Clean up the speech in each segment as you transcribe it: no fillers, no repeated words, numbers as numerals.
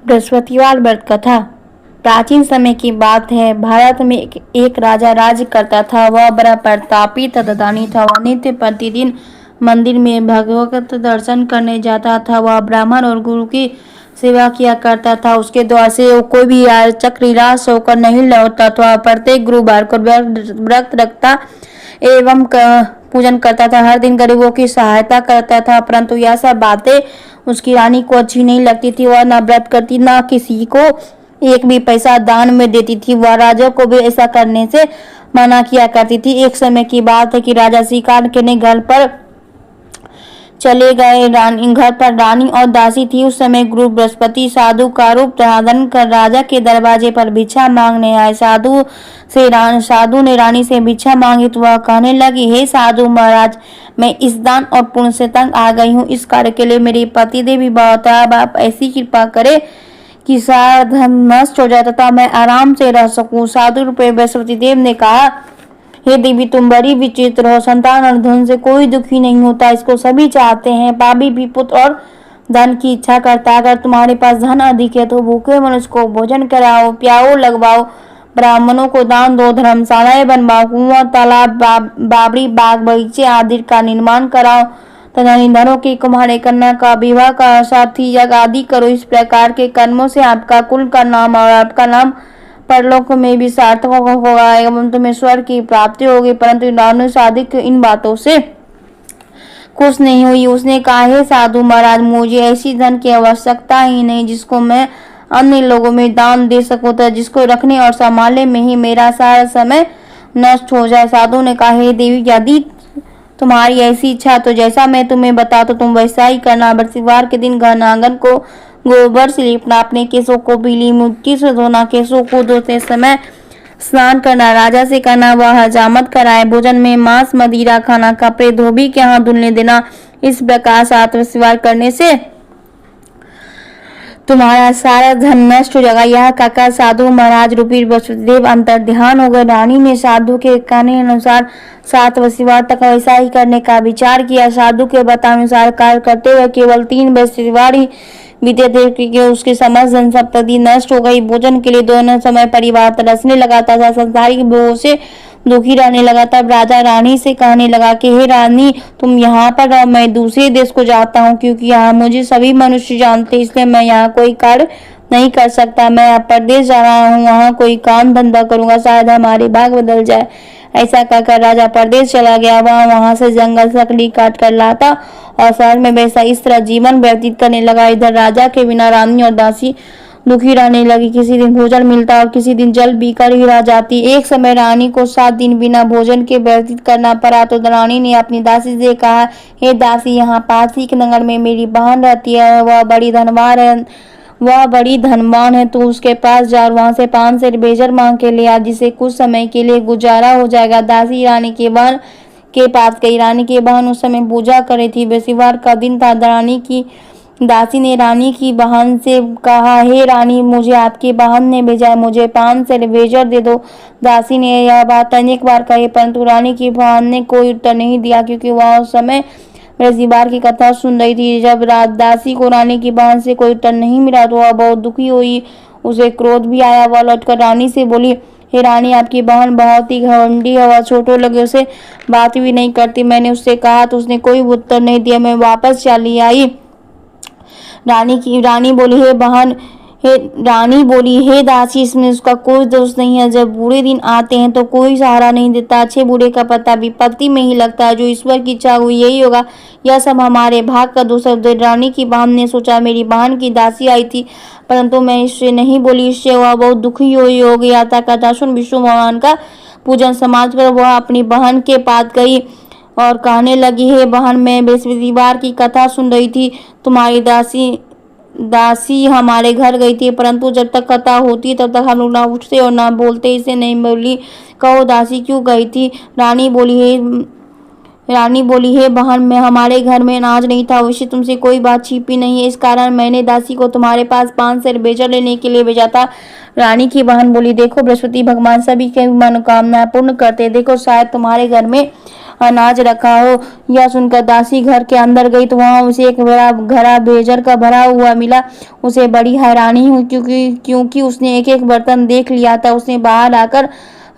बृहस्पतिवार व्रत कथा। प्राचीन समय की बात है। भारत में एक राजा राज्य करता था। वह बड़ा प्रतापी तथा दानी था। वह नित्य प्रतिदिन मंदिर में भगवत दर्शन करने जाता था। वह ब्राह्मण और गुरु की सेवा किया करता था। उसके द्वार से कोई भी याचक निराश होकर नहीं लौटता था। प्रत्येक गुरुवार को व्रत रखता एवं पूजन करता था। हर दिन गरीबों की सहायता करता था। परंतु यह सब बातें उसकी रानी को अच्छी नहीं लगती थी। वह न व्रत करती, न किसी को एक भी पैसा दान में देती थी। वह राजा को भी ऐसा करने से मना किया करती थी। एक समय की बात है कि राजा शिकार करने घर पर चले गए। घर पर रानी और दासी थी। उस समय गुरु बृहस्पति साधु का रूप धारण कर राजा के दरवाजे पर भिक्षा मांगने आए। साधु ने रानी से भिक्षा मांगी तो वह कहने लगी, हे साधु महाराज, मैं इस दान और पुण्य से तंग आ गई हूँ। इस कार्य के लिए मेरे पतिदेव भी बहुत है। अब आप ऐसी कृपा करें कि सारा धन नष्ट हो जाए तथा मैं आराम से रह सकूं। साधु रूपे बृहस्पति देव ने कहा, हे देवी, तुम बड़ी विचित्र हो। संतान और धन से कोई दुखी नहीं होता, इसको सभी चाहते हैं। पापी भी पुत्र और धन की इच्छा करता है। अगर तुम्हारे पास धन अधिक है तो भूखे मनुष्य को भोजन कराओ, प्याऊ लगवाओ, ब्राह्मणों को दान दो, धर्मशालाएं बनवाओ, कुआं, तालाब, बावड़ी, बाग बगीचे आदि का निर्माण कराओ तथा निधनों की कुमारी कन्या का विवाह का साथी यज्ञ आदि करो। इस प्रकार के कर्मों से आपका कुल का नाम और आपका नाम परलोक में भी सार्थक होगा एवं तुम्हें स्वर्ग की प्राप्ति होगी। परंतु रानी साधिक इन बातों से खुश नहीं हुई। उसने कहा, हे साधु महाराज, मुझे ऐसी धन की आवश्यकता ही नहीं जिसको मैं अन्य लोगों में दान दे सकूं तथा जिसको रखने और संभालने में ही मेरा सारा समय नष्ट हो जाए। साधु ने कहा, हे देवी, यदि तुम्हारी ऐसी इच्छा तो जैसा मैं तुम्हें बता तो तुम वैसा ही करना। बृहस्पतिवार के दिन घर आंगन को गोबर से लिपना, अपने केसों को पीली मिट्टी से धोना, केसों को धोते समय स्नान करना, राजा से कहना वह हजामत कराए, भोजन में मांस मदिरा खाना, कपड़े धोबी के हाथ धुलने देना। इस प्रकार 7 बृहस्पतिवार करने से तुम्हारा सारा धन नष्ट हो जाएगा। यह कहकर साधु महाराज रूपी बृहस्पतिदेव अंतर ध्यान हो गए। रानी ने साधु के कहने अनुसार 7 बृहस्पतिवार तक ऐसा ही करने का विचार किया। साधु के बतानुसार कार्य करते हुए केवल 3 बृहस्पतिवार ही बीते थे क्योंकि उसकी समस्त संपत्ति नष्ट हो गई। भोजन के लिए दोनों समय परिवार तरसने लगा था। संसारिक भोगों से दुखी रहने लगा। तब राजा रानी से कहने लगा कि हे रानी, तुम यहाँ पर रहो, मैं दूसरे देश को जाता हूँ क्योंकि यहाँ मुझे सभी मनुष्य जानते, इसलिए मैं यहाँ कोई कार्य नहीं कर सकता। मैं अब परदेश जा रहा हूँ, वहाँ कोई काम धंधा करूंगा, शायद हमारे भाग बदल जाए। ऐसा कहकर राजा परदेश चला गया। वहां से जंगल से लकड़ी काट कर लाता और शहर में वैसा इस तरह जीवन व्यतीत करने लगा। इधर राजा के बिना रानी और दासी दुखी रहने लगी। किसी दिन भोजन मिलता और किसी दिन जल पीकर ही रह जाती। एक समय रानी को 7 दिन बिना भोजन के व्यतीत करना पड़ा तो रानी ने अपनी दासी से कहा, हे दासी, यहाँ पास ही के नगर में मेरी बहन रहती है। वह बड़ी धनवान है। तू उसके पास जा और वहां से 5 सेर बेजर मांग के ले आ, जिसे कुछ समय के लिए गुजारा हो जाएगा। दासी रानी की बहन के पास गई। रानी की बहन उस समय पूजा कर रही थी। बृहस्पतिवार का दिन था। दासी ने रानी की बहन से कहा, हे रानी, मुझे आपकी बहन ने भेजा है, मुझे 5 सेर बेजर दे दो। दासी ने यह बात अनेक बार कही परंतु रानी की बहन ने कोई उत्तर नहीं दिया क्योंकि वह उस समय बृहस्पतिवार की कथा सुन रही थी। जब दासी को रानी की बहन से कोई उत्तर नहीं मिला तो वह बहुत दुखी हुई। उसे क्रोध भी आया। वह लौटकर रानी से बोली, हे रानी, आपकी बहन बहुत ही घमंडी है। वह छोटों लगे उसे बात भी नहीं करती। मैंने उससे कहा तो उसने कोई उत्तर नहीं दिया। मैं वापस चली आई। रानी बोली, हे दासी, इसमें उसका कोई दोष नहीं है। जब बुरे दिन आते हैं तो कोई सहारा नहीं देता। अच्छे बुरे का पता विपत्ति में ही लगता है। जो ईश्वर की इच्छा हुई यही होगा। यह सब हमारे भाग का दोष है। रानी की बहन ने सोचा, मेरी बहन की दासी आई थी परंतु मैं इससे नहीं बोली। इससे वह बहुत दुखी हो गया था। कथा सुन विष्णु भगवान का पूजन समाप्त कर वह अपनी बहन के पास गई और कहने लगी, हे बहन, मैं बृहस्पतिवार की कथा सुन रही थी। तुम्हारी दासी हमारे घर गई थी परंतु जब तक कथा होती तब तक हम लोग ना उठते और ना बोलते। इसे नहीं बोली। कहो दासी क्यों गई थी? रानी बोली, हे बहन, मैं हमारे घर में अनाज नहीं था। वैसे तुमसे कोई बात छिपी नहीं है, इस कारण मैंने दासी को तुम्हारे पास 5 सेर बेजर लेने के लिए भेजा था। रानी की बहन बोली, देखो, बृहस्पति भगवान सभी की मनोकामना पूर्ण करते। देखो, शायद तुम्हारे घर में अनाज रखा हो। यह सुनकर दासी घर के अंदर गई तो वहां उसे एक बड़ा घड़ा बेजर का भरा हुआ मिला। उसे बड़ी हैरानी हुई क्योंकि उसने एक एक बर्तन देख लिया था। उसने बाहर आकर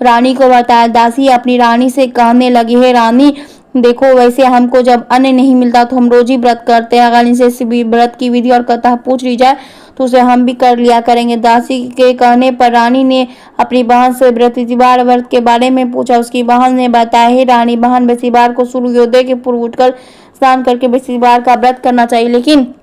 रानी को बताया। दासी अपनी रानी से कहने लगी, हे रानी, देखो, वैसे हमको जब अन्न नहीं मिलता तो हम रोज ही व्रत करते हैं। अगर इनसे व्रत की विधि और कथा पूछ ली जाए तो उसे हम भी कर लिया करेंगे। दासी के कहने पर रानी ने अपनी बहन से बृहस्पतिवार व्रत के बारे में पूछा। उसकी बहन ने बताया, हे रानी, बहन, बृहस्पतिवार को सूर्योदय के पूर्व उठकर स्नान करके बृहस्पतिवार का व्रत करना चाहिए, लेकिन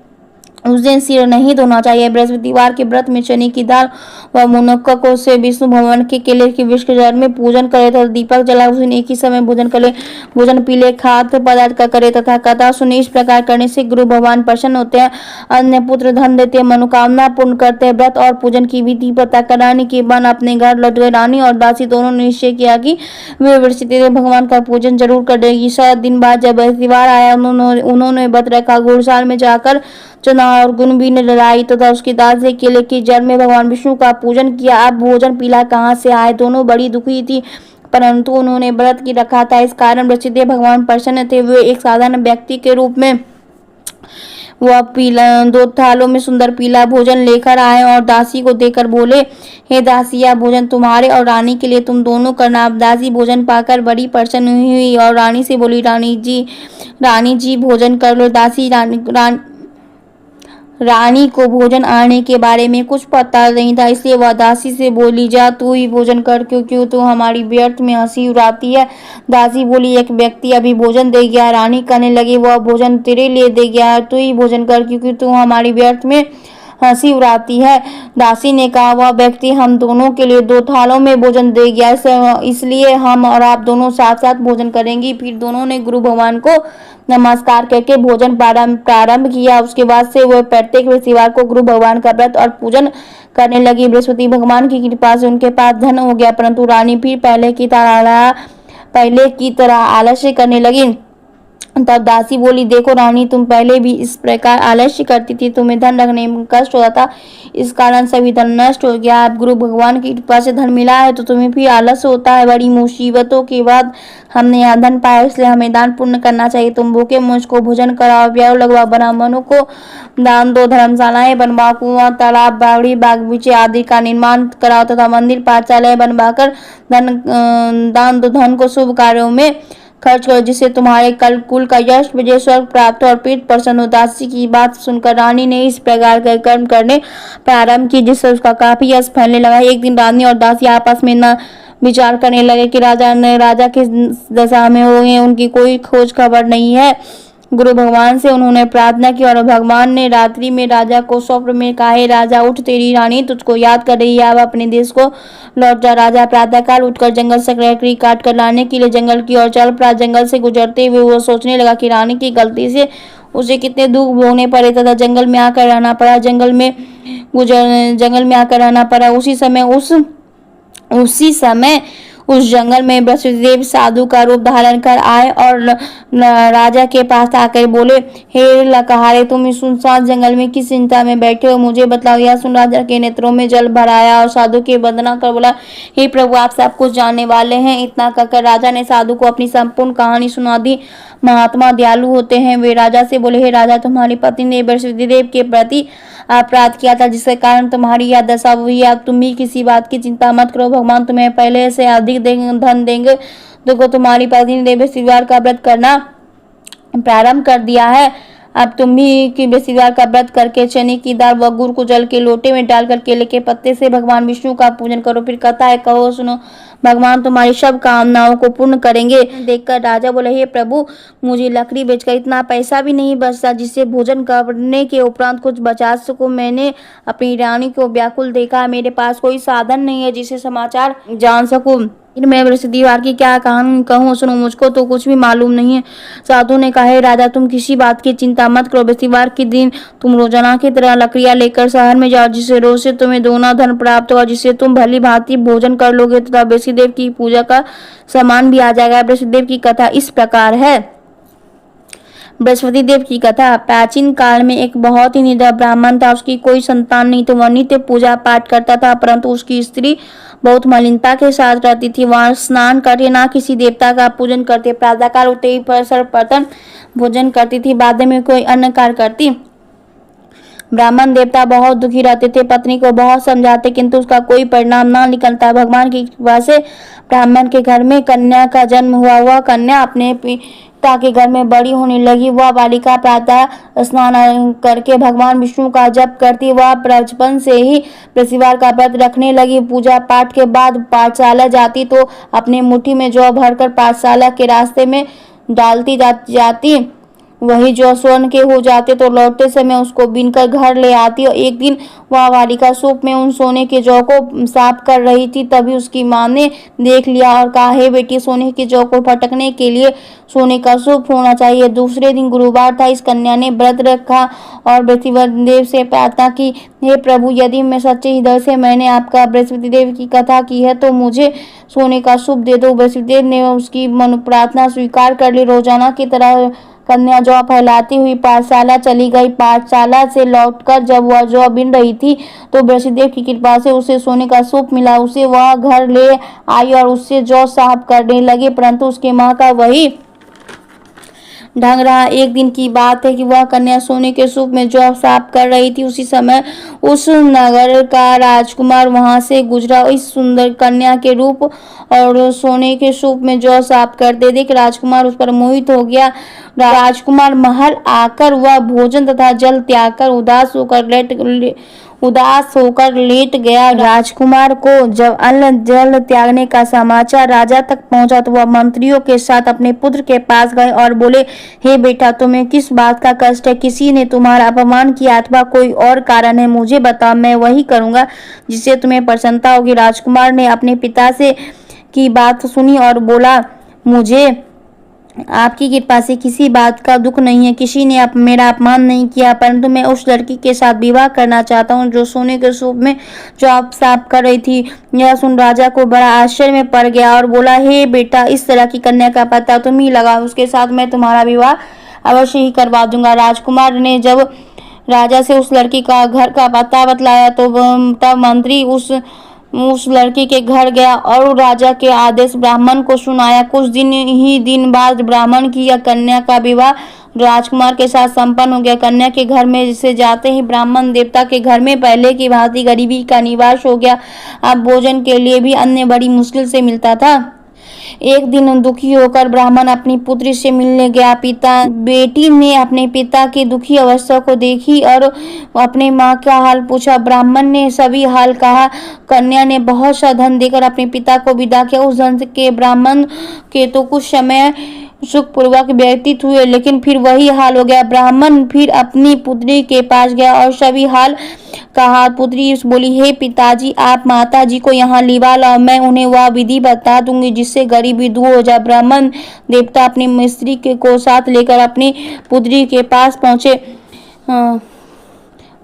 उस दिन सिर नहीं धोना चाहिए। बृहस्पतिवार के व्रत में चने की दाल व मुनक्का को से विष्णु भगवान के केले के वृक्ष के जड़ में पूजन करे तथा दीपक जला उस दिन एक ही समय भोजन पीले खाद्य पदार्थ का करे तथा कथा सुने। इस प्रकार करने से गुरु भगवान प्रसन्न होते हैं, अन्य पुत्र धन देते हैं, मनोकामना पूर्ण करते हैं। व्रत और पूजन की विधि पता कराने के बाद अपने घर लौट गए। रानी और दासी दोनों ने निश्चय किया कि वे बृहस्पतिदेव भगवान का पूजन जरूर करेगी। 7 दिन बाद जब बृहस्पतिवार आया, उन्होंने व्रत रखा। घुड़साल में जाकर चना और गुनबी ने लड़ाई तथा उसकी दाल से केले की जड़ में भगवान विष्णु का पूजन किया। अब भोजन पीला कहाँ से आए? दोनों बड़ी दुखी थी, परंतु उन्होंने व्रत की रखा था, इस कारण बृहस्पतिदेव भगवान प्रसन्न थे। वे एक साधारण व्यक्ति के रूप में वह पीला 2 थालों में सुंदर पीला भोजन लेकर आए और दासी को देकर बोले, हे दासी, यह भोजन तुम्हारे और रानी के लिए, तुम दोनों करना। अब दासी भोजन पाकर बड़ी प्रसन्न हुई और रानी से बोली, रानी जी भोजन कर लो। दासी रानी को भोजन आने के बारे में कुछ पता नहीं था, इसलिए वह दासी से बोली, जा तू ही भोजन कर, क्योंकि तू हमारी व्यर्थ में हंसी उड़ाती है। दासी बोली, एक व्यक्ति अभी भोजन दे गया। रानी कहने लगी, वह भोजन तेरे लिए दे गया है, तू ही भोजन कर, क्योंकि तू हमारी व्यर्थ में हंसी उड़ाती है। दासी ने कहा, वह व्यक्ति हम दोनों के लिए 2 थालों में भोजन दे गया, इसलिए हम और आप दोनों साथ साथ भोजन करेंगे। फिर दोनों ने गुरु भगवान को नमस्कार करके भोजन प्रारंभ किया। उसके बाद से वह प्रत्येक बृहस्पतिवार को गुरु भगवान का व्रत और पूजन करने लगी। बृहस्पति भगवान की कृपा से उनके पास धन हो गया, परंतु रानी फिर पहले की तरह आलस्य करने लगी। तब दासी बोली, देखो रानी, तुम पहले भी इस प्रकार आलस्य करती थी, तुम्हें धन रखने में कष्ट होता था, इस कारण सभी धन नष्ट हो गया। अब गुरु भगवान की कृपा से धन मिला है तो तुम्हें फिर आलस्य होता है। बड़ी मुसीबतों के बाद हमने यह धन पाया, इसलिए हमें दान पुण्य करना चाहिए। तुम भूखे मुझको भोजन कराओ, प्यारो लगवाओ, ब्राह्मणों को दान दो, धर्मशालाएं बनवाओ, कुआं, तालाब, बावड़ी, बाग बगीचे आदि का निर्माण कराओ तथा मंदिर, पाठशालाएं बनवाकर दान दो। धन को शुभ कार्यों में खर्च करो, जिससे तुम्हारे कल कुल का यश, विजय, स्वर्ग प्राप्त और प्रीत प्रसन्न हो। दासी की बात सुनकर रानी ने इस प्रकार के कर्म करने प्रारंभ की, जिससे उसका काफी यश फैलने लगा। एक दिन रानी और दासी आपस में न विचार करने लगे कि राजा किस दशा में हो गए, उनकी कोई खोज खबर नहीं है। गुरु भगवान से उन्होंने प्रार्थना की और भगवान ने रात्रि में राजा को स्वप्न में कहा, हे राजा, उठ, तेरी रानी तुझको याद कर रही है, अब अपने देश को लौट जा। राजा प्रातःकाल उठकर जंगल से लकड़ी काट कर लाने के लिए जंगल की ओर चल पड़ा। जंगल से गुजरते हुए वो सोचने लगा कि रानी की गलती से उसे कितने दुख भोगने पड़े तथा जंगल में आकर रहना पड़ा। उसी समय उस जंगल में बृहस्पतिदेव साधु का रूप धारण कर आए और राजा के पास आकर बोले, हे लकहारे, तुम इस सुनसान जंगल में किस चिंता में बैठे हो, मुझे बताओ। यह सुन राजा के नेत्रों में जल भर आया और साधु की वंदना कर बोला, हे प्रभु, आप सब कुछ जानने वाले हैं। इतना कहकर राजा ने साधु को अपनी संपूर्ण कहानी सुना दी। महात्मा दयालु होते हैं। वे राजा से बोले, हे राजा, तुम्हारी पत्नी ने बृहस्पतिदेव के प्रति अपराध किया था, जिसके कारण तुम्हारी यह दशा हुई है। अब तुम भी किसी बात की चिंता मत करो, भगवान तुम्हें पहले से अधिक धन देंगे। देखो, तुम्हारी पत्नी ने बृहस्पतिवार का व्रत करना प्रारंभ कर दिया है। अब तुम भी कि बृहस्पतिवार का व्रत करके चने की दाल व गुड़ को जल के लोटे में डालकर केले के पत्ते से भगवान विष्णु का पूजन करो। फिर कथा है, कहो सुनो, भगवान तुम्हारी सब कामनाओं को पूर्ण करेंगे। देखकर राजा बोले, हे प्रभु, मुझे लकड़ी बेचकर इतना पैसा भी नहीं बचता जिससे भोजन करने के उपरांत कुछ बचा सकूं। मैंने अपनी रानी को व्याकुल देखा, मेरे पास कोई साधन नहीं है जिससे समाचार जान सकूं। मैं बृहस्पतिवार की क्या कहानी कहूँ, सुनो, मुझको तो कुछ भी मालूम नहीं है। साधु ने कहा, हे राजा, तुम किसी बात की चिंता मत करो। बृहस्पतिवार के दिन तुम रोजाना की तरह लकड़ियां लेकर शहर में जाओ, जिससे रोज से तुम्हें दोना धन प्राप्त होगा, जिससे तुम भली भांति भोजन कर लोगे तथा बृहस्पतिदेव की पूजा का सामान भी आ जाएगा। बृहस्पतिदेव की कथा इस प्रकार है। बृहस्पति देव की कथा। प्राचीन काल में एक बहुत ही निडर ब्राह्मण था। उसकी कोई संतान नहीं थी। वह नित्य पूजा पाठ करता था, परंतु उसकी स्त्री बहुत मलिनता के साथ रहती थी। वह स्नान करके ना किसी देवता का पूजन करते, प्रातःकाल उठते ही सर्वप्रथम भोजन करती थी, बाद में कोई अन्य कार्य करती। ब्राह्मण देवता बहुत दुखी रहते थे। पत्नी को बहुत समझाते, किंतु उसका कोई परिणाम ना निकलता। भगवान की कृपा से ब्राह्मण के घर में कन्या का जन्म हुआ। वह कन्या अपने पिता के घर में बड़ी होने लगी। वह बालिका प्रातः स्नान करके भगवान विष्णु का जप करती। वह बचपन से ही बृहस्पतिवार का व्रत रखने लगी। पूजा पाठ के बाद पाठशाला जाती तो अपने मुट्ठी में जौ भरकर पाठशाला के रास्ते में डालती जाती। वही जो स्वर्ण के हो जाते तो लौटते समय उसको बीनकर घर ले आती। और एक दिन वह बालिका सूप में उन सोने के जौ को साफ कर रही थी, तभी उसकी माँ ने देख लिया और कहा, हे बेटी, सोने के जौ को फटकने के लिए सोने का सूप होना चाहिए। दूसरे दिन गुरुवार था। इस कन्या ने व्रत रखा और बृहस्पति देव से प्रार्थना की, हे प्रभु, यदि मैं सच्चे हृदय से मैंने आपका बृहस्पति देव की कथा की है तो मुझे सोने का सूप दे दो। बृहस्पति देव ने उसकी प्रार्थना स्वीकार कर ली। रोजाना की तरह कन्या जौ फैलाती हुई पाठशाला चली गई। पाठशाला से लौटकर जब वह जौ बीन रही थी तो बृहस्पति देव की कृपा से उसे सोने का सूप मिला। उसे वह घर ले आई और उससे जौ साफ करने लगी, परंतु उसकी माँ का वही ढंग रहा। एक दिन की बात है कि वह कन्या सोने के सूप में जौ साफ कर रही थी। उसी समय उस नगर का राजकुमार वहां से गुजरा। इस सुंदर कन्या के रूप और सोने के सूप में जौ साफ करते देख राजकुमार उस पर मोहित हो गया। राजकुमार महल आकर वह भोजन तथा जल त्याग कर उदास होकर लेट गया। राजकुमार को जब अन्न जल त्यागने का समाचार राजा तक पहुंचा तो वह मंत्रियों के साथ अपने पुत्र के पास गए और बोले, हे बेटा, तुम्हें किस बात का कष्ट है? किसी ने तुम्हारा अपमान किया अथवा कोई और कारण है? मुझे बताओ, मैं वही करूंगा जिससे तुम्हें प्रसन्नता होगी। राजकुमार ने अपने पिता से की बात सुनी और बोला, मुझे आपकी कृपा से किसी बात का दुख नहीं है। किसी ने मेरा अपमान नहीं किया, परंतु मैं उस लड़की के साथ विवाह करना चाहता हूँ जो सोने के सूप में जौ साफ कर रही थी। यह सुन राजा को बड़ा आश्चर्य में पड़ गया और बोला, हे बेटा, इस तरह की कन्या का पता तुम ही लगाओ, उसके साथ मैं तुम्हारा विवाह अवश्य ही करवा दूंगा। राजकुमार ने जब राजा से उस लड़की का घर का पता बतलाया तो तब मंत्री उस लड़की के घर गया और राजा के आदेश ब्राह्मण को सुनाया। कुछ दिन बाद ब्राह्मण की या कन्या का विवाह राजकुमार के साथ संपन्न हो गया। कन्या के घर में से जाते ही ब्राह्मण देवता के घर में पहले की भांति गरीबी का निवास हो गया। अब भोजन के लिए भी अन्न बड़ी मुश्किल से मिलता था। एक दिन दुखी होकर ब्राह्मण अपनी पुत्री से मिलने गया। बेटी ने अपने पिता की दुखी अवस्था को देखी और अपने माँ का हाल पूछा। ब्राह्मण ने सभी हाल कहा। कन्या ने बहुत सा धन देकर अपने पिता को विदा किया। उस धन के ब्राह्मण के तो कुछ समय सुखपूर्वक व्यतीत हुए, लेकिन फिर वही हाल हो गया। ब्राह्मण फिर अपनी पुत्री के पास गया और सभी हाल कहा। पुत्री बोली, हे पिताजी, आप माता जी को यहाँ लिवा लाओ, मैं उन्हें वह विधि बता दूंगी जिससे गरीबी दूर हो जाए। ब्राह्मण देवता अपनी स्त्री को साथ लेकर अपनी पुत्री के पास पहुंचे।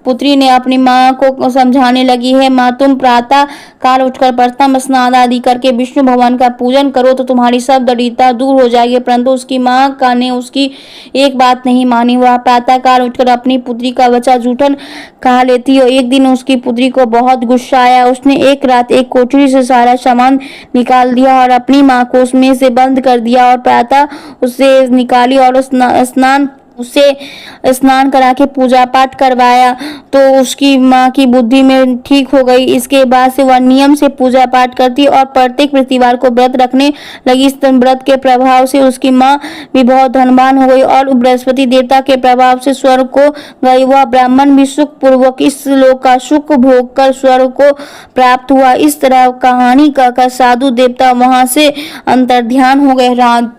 पुत्री ने अपनी माँ को समझाने लगी, है माँ, तुम प्रातः काल उठकर प्रथम स्नान आदि करके विष्णु भगवान का पूजन करो तो तुम्हारी सब दरिद्रता दूर हो जाएगी। परंतु उसकी माँ का ने उसकी एक बात नहीं मानी। वह प्रातः काल उठकर अपनी पुत्री का बच्चा जूठन खा लेती और एक दिन उसकी पुत्री को बहुत गुस्सा आया। उसने एक रात एक कोठरी से सारा सामान निकाल दिया और अपनी माँ को उसमें से बंद कर दिया और प्रातः उसे निकाली और उसे स्नान करा के पूजा पाठ करवाया तो उसकी माँ की बुद्धि में ठीक हो गई। इसके बाद से वह नियम से पूजा पाठ करती और प्रत्येक बृहस्पतिवार को व्रत रखने लगी। इस व्रत के प्रभाव से उसकी माँ भी बहुत धनवान हो गई और बृहस्पति देवता के प्रभाव से स्वर्ग को गई। वह ब्राह्मण भी सुख पूर्वक इस लोक का सुख भोग कर स्वर्ग को प्राप्त हुआ। इस तरह कहानी कहकर साधु देवता वहां से अंतर्ध्यान हो गए।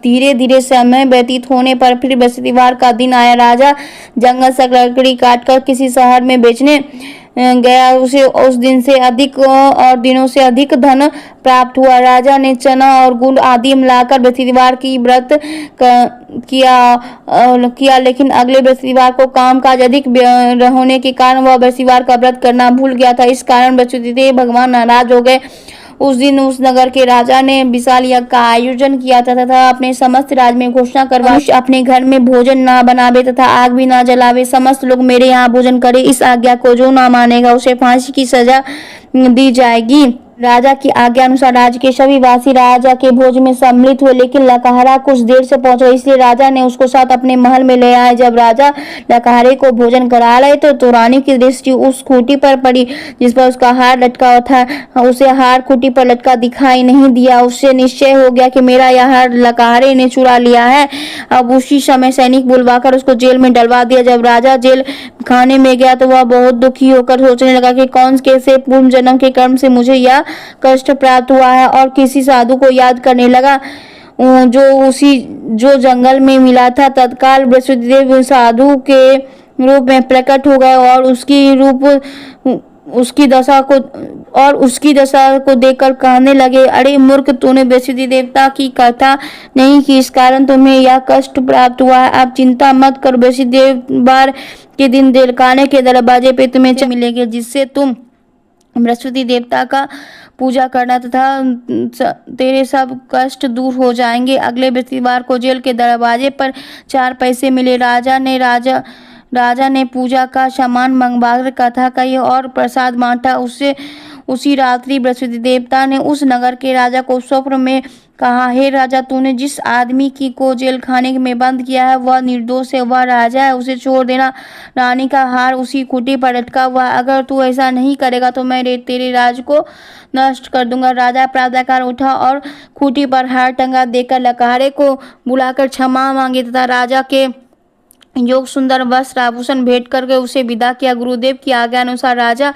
धीरे धीरे समय व्यतीत होने पर फिर बृहस्पतिवार का दिन आया। राजा जंगल से लकड़ी काटकर किसी शहर में बेचने गया। उसे उस दिन से अधिक और दिनों से अधिक धन प्राप्त हुआ। राजा ने चना और गुड़ आदि मिलाकर बृहस्पतिवार की व्रत किया, लेकिन अगले बृहस्पतिवार को कामकाज अधिक होने के कारण वह बृहस्पतिवार का व्रत करना भूल गया था। इस कारण बृहस्पति देव भगवान नाराज हो गए। उस दिन उस नगर के राजा ने विशाल यज्ञ का आयोजन किया था तथा अपने समस्त राज्य में घोषणा करवा अपने घर में भोजन ना बनावे तथा आग भी ना जलावे, समस्त लोग मेरे यहाँ भोजन करे। इस आज्ञा को जो ना मानेगा उसे फांसी की सजा दी जाएगी। राजा की आज्ञा अनुसार राज्य के सभी वासी राजा के भोज में सम्मिलित हुए, लेकिन लकहरा कुछ देर से पहुंचा, इसलिए राजा ने उसको साथ अपने महल में ले आए। जब राजा लकहरे को भोजन करा रहे तो रानी की दृष्टि उस खूंटी पर पड़ी जिस पर उसका हार लटका हुआ था। उसे हार खूंटी पर लटका दिखाई नहीं दिया। उससे निश्चय हो गया कि मेरा यह हार लकहरे ने चुरा लिया है। अब उसी समय सैनिक बुलवाकर उसको जेल में डलवा दिया। जब राजा जेल खाने में गया तो वह बहुत दुखी होकर सोचने लगा कि कौन कैसे पूर्व जन्म के कर्म से मुझे यह कष्ट प्राप्त हुआ है, और किसी साधु को याद करने लगा जो जंगल में मिला था। तत्काल बृहस्पतिदेव साधु के रूप में प्रकट हो गए और उसकी दशा को देखकर कहने लगे, अरे मूर्ख, तूने बृहस्पति देवता की कथा नहीं की, इस कारण तुम्हें यह कष्ट प्राप्त हुआ है। अब चिंता मत कर, बृहस्पति देववार के दिन जेलखाने के दरवाजे पे तुम्हें मिलेंगे, जिससे तुम बृहस्पति देवता का पूजा करना तथा तेरे सब कष्ट दूर हो जाएंगे। अगले बृहस्पतिवार को जेल के दरवाजे पर 4 पैसे मिले। राजा ने पूजा का सामान मंगवाकर कथा कही और प्रसाद बांटा। उसी रात्रि बृहस्पति देवता ने उस नगर के राजा को स्वप्न में कहा, हे राजा, तूने जिस आदमी को जेल खाने में बंद किया है वह निर्दोष है, वह राजा है, उसे छोड़ देना। रानी का हार उसी खूंटी पर लटका हुआ, अगर तू ऐसा नहीं करेगा तो मैं तेरे राज को नष्ट कर दूंगा। राजा प्रातःकाल उठा और खूंटी पर हार टंगा देकर लकहरे को बुलाकर क्षमा मांगी तथा राजा के योग सुंदर वस्त्र आभूषण भेंट करके उसे विदा किया। गुरुदेव की आज्ञा अनुसार राजा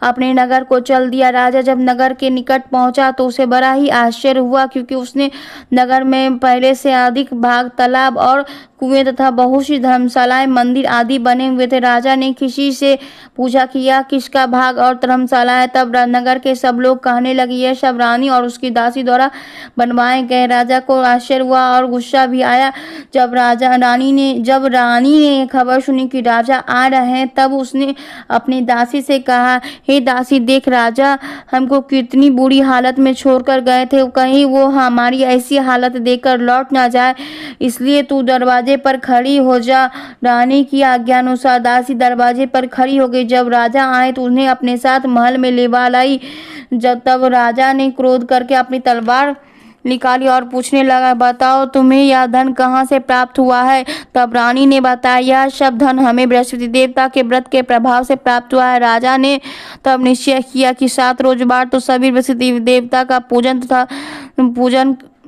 अपने नगर को चल दिया। राजा जब नगर के निकट पहुंचा तो उसे बड़ा ही आश्चर्य हुआ, क्योंकि उसने नगर में पहले से अधिक भाग तालाब और कुएं तथा बहुत सी धर्मशालाएं, मंदिर आदि बने हुए थे। राजा ने किसी से पूछा कि यह किसका भाग और धर्मशाला है। तब नगर के सब लोग कहने लगे, यह सब रानी और उसकी दासी द्वारा बनवाए गए। राजा को आश्चर्य हुआ और गुस्सा भी आया। जब रानी ने खबर सुनी कि राजा आ रहे हैं, तब उसने अपनी दासी से कहा, हे दासी, देख, राजा हमको कितनी बुरी हालत में छोड़कर गए थे, कहीं वो हमारी ऐसी हालत देखकर लौट ना जाए, इसलिए तू दरवाजे पर खड़ी हो जा। रानी की आज्ञानुसार दासी दरवाजे पर खड़ी हो गई। जब राजा आए तो उन्हें अपने साथ महल में लेवा लाई। तब राजा ने क्रोध करके अपनी तलवार निकाली और पूछने लगा, बताओ तुम्हें यह धन कहाँ से प्राप्त हुआ है। तब रानी ने बताया, यह सब धन हमें बृहस्पति देवता के व्रत के प्रभाव से प्राप्त हुआ है। राजा ने तब निश्चय किया कि 7 रोज बाद तो सभी बृहस्पति देवता का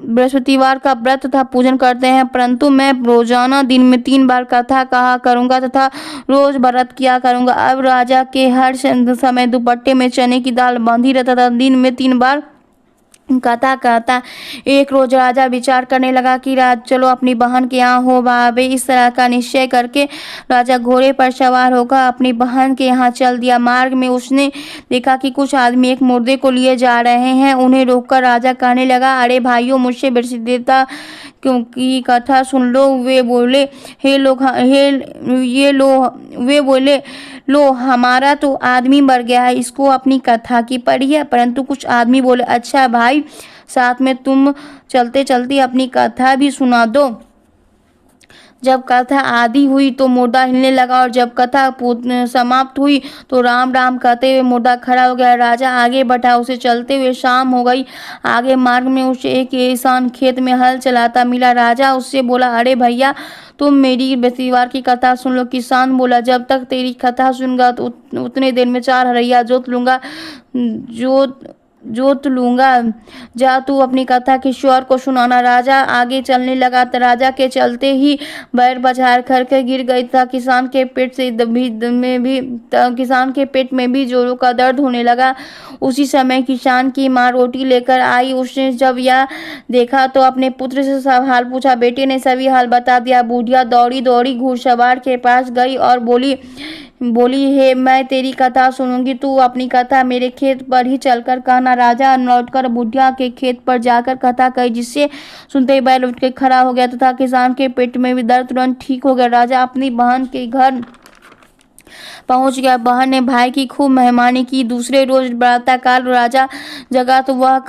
बृहस्पतिवार का व्रत तथा पूजन करते हैं, परंतु मैं रोजाना दिन में 3 बार कथा कहा करूंगा तथा रोज व्रत किया करूंगा। अब राजा के हर समय दुपट्टे में चने की दाल बांधी रहता था, दिन में 3 बार कथा कहता। एक रोज राजा विचार करने लगा कि चलो अपनी बहन के यहाँ हो भावे। इस तरह का निश्चय करके राजा घोड़े पर सवार होकर अपनी बहन के यहाँ चल दिया। मार्ग में उसने देखा कि कुछ आदमी एक मुर्दे को लिए जा रहे हैं। उन्हें रोककर राजा कहने लगा, अरे भाइयों, मुझसे बृहस्पति देवता की कथा सुन लो। वे बोले, लो, हमारा तो आदमी मर गया है, इसको अपनी कथा की पड़ी है। परंतु कुछ आदमी बोले, अच्छा भाई, साथ में तुम चलते चलते अपनी कथा भी सुना दो। जब कथा आदि हुई तो मुर्दा हिलने लगा और जब कथा समाप्त हुई तो राम राम कहते हुए मुर्दा खड़ा हो गया। राजा आगे बढ़ा, उसे चलते हुए शाम हो गई। आगे मार्ग में उसे एक किसान खेत में हल चलाता मिला। राजा उससे बोला, अरे भैया, तुम मेरी बृहस्पतिवार की कथा सुन लो। किसान बोला, जब तक तेरी कथा सुनगा तो उतने देर में 4 हरैया जोत लूंगा। जा तू अपनी कथा किसी और को सुनाना। राजा आगे चलने लगा। राजा के चलते ही बैर बछार करके गिर गई था। किसान के पेट में भी जोरों का दर्द होने लगा। उसी समय किसान की माँ रोटी लेकर आई। उसने जब यह देखा तो अपने पुत्र से सब हाल पूछा। बेटे ने सभी हाल बता दिया। बुढ़िया दौड़ी दौड़ी घुड़सवार के पास गई और बोली, हे, मैं तेरी कथा सुनूंगी, तू अपनी कथा मेरे खेत पर ही चलकर कहना। राजा लौटकर बुढ़िया के खेत पर जाकर कथा कही, जिससे सुनते ही बैल उठ के खड़ा हो गया तथा किसान के पेट में भी दर्द तुरंत ठीक हो गया। राजा अपनी बहन के घर पहुंच गया। बहन ने भाई की खूब मेहमानी की। दूसरे रोज प्रातःकाल राजा जगा तो वह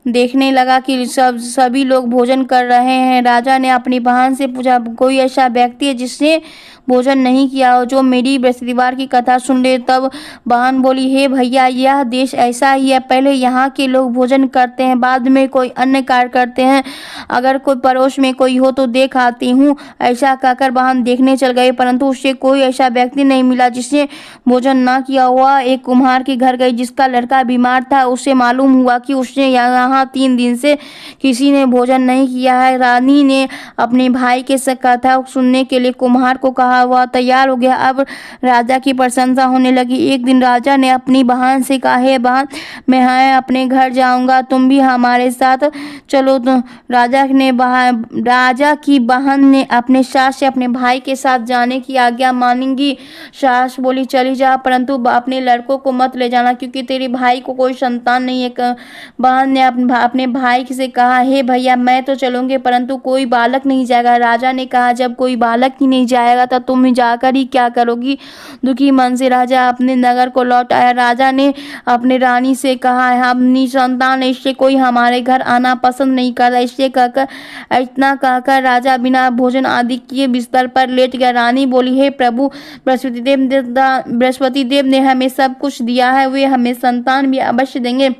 देखने लगा कि सभी लोग भोजन कर रहे हैं। राजा ने अपनी बहन से पूछा, कोई ऐसा व्यक्ति है जिसने भोजन नहीं किया हो, जो मेरी बृहस्पतिवार की कथा सुन ले। तब बहन बोली, हे भैया, यह देश ऐसा ही है, पहले यहाँ के लोग भोजन करते हैं, बाद में कोई अन्य कार्य करते हैं। अगर कोई पड़ोस में कोई हो तो देख आती हूँ। ऐसा कहकर बहन देखने चल गए, परंतु उसे कोई ऐसा व्यक्ति नहीं मिला जिसने भोजन ना किया हुआ। एक कुम्हार के घर गई जिसका लड़का बीमार था। उससे मालूम हुआ कि उसने यहाँ 3 दिन से किसी ने भोजन नहीं किया है। रानी ने अपने भाई के कथा सुनने के लिए कुम्हार को कहा। वह तैयार हो गया। अब राजा की प्रशंसा होने लगी। एक दिन राजा ने अपनी बहन से कहा, हे बहन, मैं अपने घर जाऊंगा, तुम भी हमारे साथ चलो। तो राजा की बहन ने अपने सास से अपने भाई के साथ जाने की आज्ञा मांगी। सास बोली, चली जा, परंतु अपने लड़कों को मत ले जाना, क्योंकि तेरे भाई को कोई संतान नहीं है। बहन ने अपने भाई से कहा, हे भैया, मैं तो चलूंगी, परंतु कोई बालक नहीं जाएगा। राजा ने कहा, जब कोई बालक ही नहीं जाएगा तो तुम जाकर ही क्या करोगी। दुखी मन से राजा अपने नगर को लौट आया। राजा ने अपने रानी से कहा, हम निसंतान, इससे कोई हमारे घर आना पसंद नहीं करता। इतना कहकर राजा बिना भोजन आदि किए बिस्तर पर लेट गया। रानी बोली, हे प्रभु, बृहस्पति देव ने हमें सब कुछ दिया है, वे हमें संतान भी अवश्य देंगे।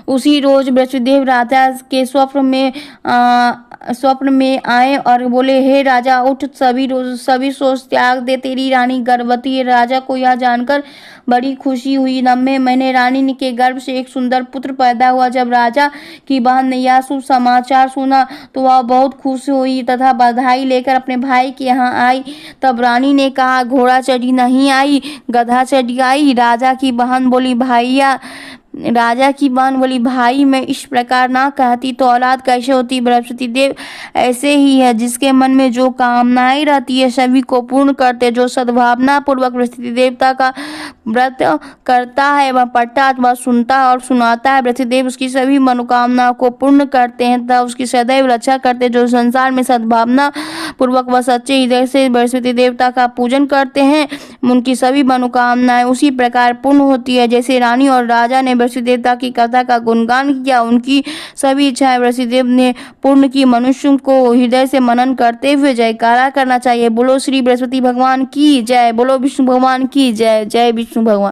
उसी रोज बृहस्पतिदेव राजा के स्वप्न में आए और बोले, हे राजा, उठ, सभी सोच त्याग दे, तेरी रानी गर्भवती है। राजा को यह जानकर बड़ी खुशी हुई। 90 महीने रानी के गर्भ से एक सुंदर पुत्र पैदा हुआ। जब राजा की बहन ने यह शुभ समाचार सुना तो वह बहुत खुश हुई तथा बधाई लेकर अपने भाई के यहाँ आई। तब रानी ने कहा, घोड़ा चढ़ी नहीं आई, गधा चढ़ी आई। राजा की बहन बोली, भाई, मैं इस प्रकार ना कहती तो औलाद कैसे होती। बृहस्पति देव ऐसे ही है, जिसके मन में जो कामनाएं रहती है सभी को पूर्ण करते। जो सद्भावना पूर्वक बृहस्पति देवता का व्रत करता है, वह पढ़ता अथवा सुनता और सुनाता है, बृहस्पति देव उसकी सभी मनोकामनाओं को पूर्ण करते हैं तथा उसकी सदैव रक्षा करते। जो संसार में सद्भावना पूर्वक व सच्चे हृदय से बृहस्पति देवता का पूजन करते हैं, उनकी सभी मनोकामनाएं उसी प्रकार पूर्ण होती है। जैसे रानी और राजा ने बृहस्पति देवता की कथा का गुणगान किया, उनकी सभी इच्छाएं बृहस्पति देव ने पूर्ण की। मनुष्यों को हृदय से मनन करते हुए जयकारा करना चाहिए। बोलो श्री बृहस्पति भगवान की जय। बोलो विष्णु भगवान की जय। जय विष्णु भगवान।